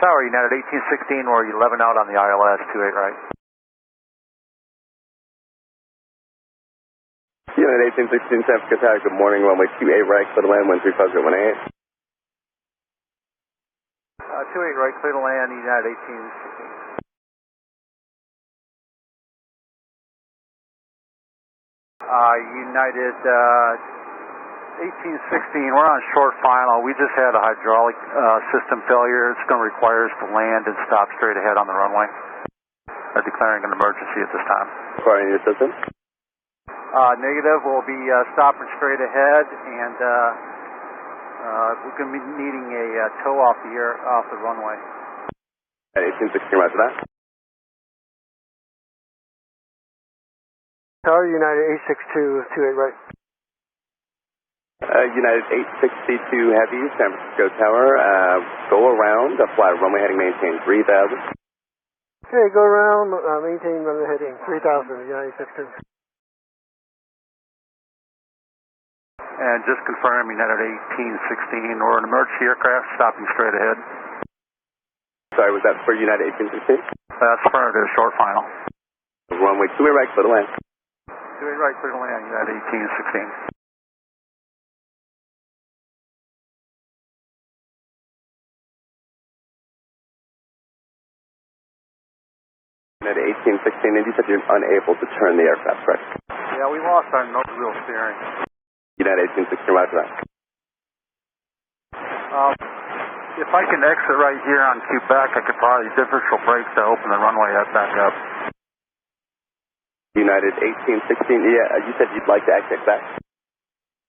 Tower, United 1816, we're 11 out on the ILS, 28 right. United 1816, San Francisco Tower, good morning, runway 28 right, clear to land, 135.18. 28 right, clear to land, United 1816. United 1816, we're on short final. We just had a hydraulic system failure. It's going to require us to land and stop straight ahead on the runway. Declaring an emergency at this time. Requiring your assistance? Negative. We'll be stopping straight ahead, and we're going to be needing a tow off the runway. 1816, right to that. Tower, United 862, 28 right. United 862 Heavy, San Francisco Tower, go around, fly runway heading maintain 3000. Okay, go around, maintain runway heading 3000, United 862. And just confirm, United 1816, we're an emergency aircraft stopping straight ahead. Sorry, was that for United 1816? That's for the short final. Runway 28 right, clear to land. 28 right, clear to land, United 1816. United 1816, and you said you're unable to turn the aircraft, correct? Yeah, we lost our nose wheel steering. United 1816, right to that. If I can exit right here on Quebec, I could probably differential brakes to open the runway back up. United 1816, yeah, you said you'd like to exit back?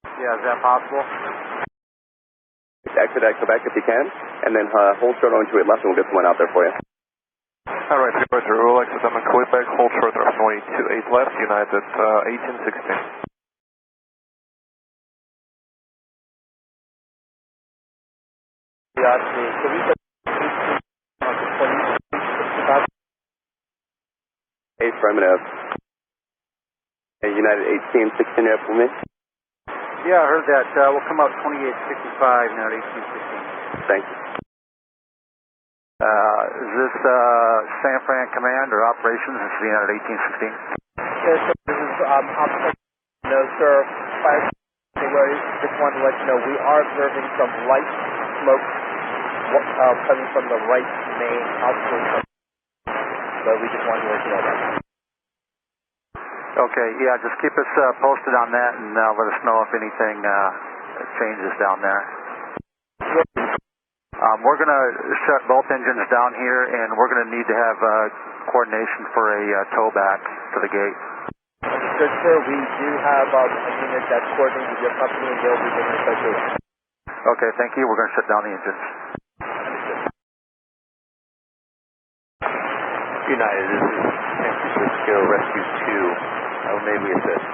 Yeah, is that possible? Exit at Quebec if you can, and then hold short on 28 left and we'll get someone out there for you. Alright, Roger, we'll exit on Quebec, hold short on runway 28 left, United 1816. Affirmative. United 1816 there for me? Yeah, I heard that. We'll come out 2865, United 1816. Thank you. Is this San Fran Command or Operations? This is United 1816. Yes, sir. This is Operations. No, sir. Fire January. Just wanted to let you know we are observing some light smoke coming from the right main output. So we just wanted to let you know that. Okay, yeah, just keep us posted on that and let us know if anything changes down there. We're going to shut both engines down here, and we're going to need to have coordination for a tow back to the gate. Understood, sir. We do have a unit that's coordinating with your company, and they'll be bringing us back to it. Okay, thank you. We're going to shut down the engines. United, this is San Francisco Rescue 2. How may we assist?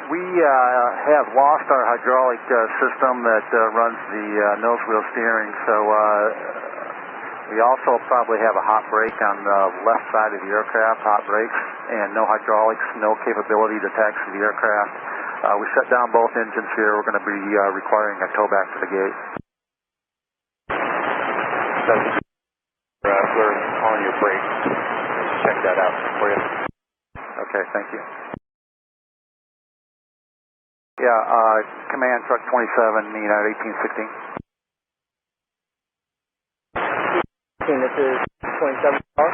We have lost our hydraulic system that runs the nose wheel steering, so we also probably have a hot brake on the left side of the aircraft, hot brakes, and no hydraulics, no capability to taxi the aircraft. We shut down both engines here. We're going to be requiring a tow back to the gate. We're on your brakes. Check that out for you. Okay, thank you. Yeah, Command Truck 27, United 1816. This is 27 car.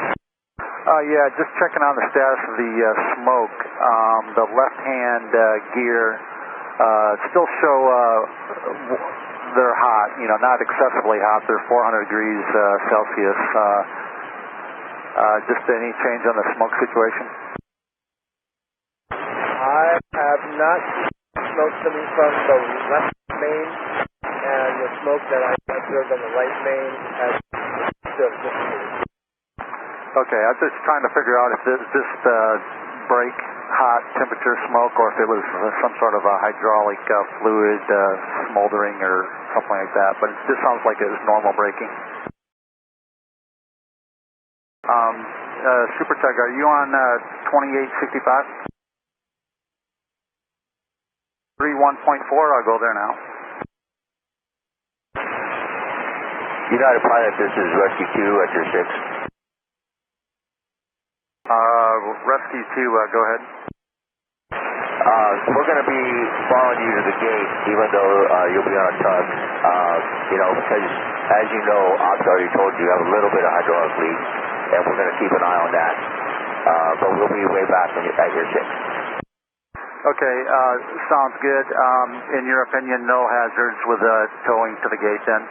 Yeah, just checking on the status of the smoke. The left-hand gear still show they're hot, not excessively hot. They're 400 degrees Celsius. Just any change on the smoke situation? I have not seen smoke coming from the left main, and the smoke that I observed on the right main has dissipated. Okay, I'm just trying to figure out if this is just brake hot temperature smoke or if it was some sort of a hydraulic fluid smoldering or something like that, but it just sounds like it was normal braking. Super Tug, are you on 2865? 31.4, I'll go there now. United Pilot, this is Rescue 2 at your 6. Rescue 2, go ahead. We're going to be following you to the gate, even though you'll be on a tug. Because as you know, Ops already told you have a little bit of hydraulic leak, and we're going to keep an eye on that. But we'll be way back at your 6. Okay, sounds good. In your opinion, no hazards with towing to the gate then?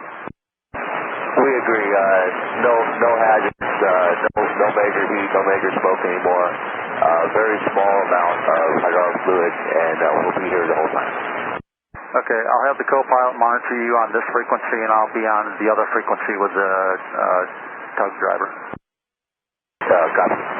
We agree. No hazards, no major heat, no major smoke anymore. Very small amount of hydraulic fluid, and we'll be here the whole time. Okay, I'll have the co-pilot monitor you on this frequency, and I'll be on the other frequency with the tug driver. Copy.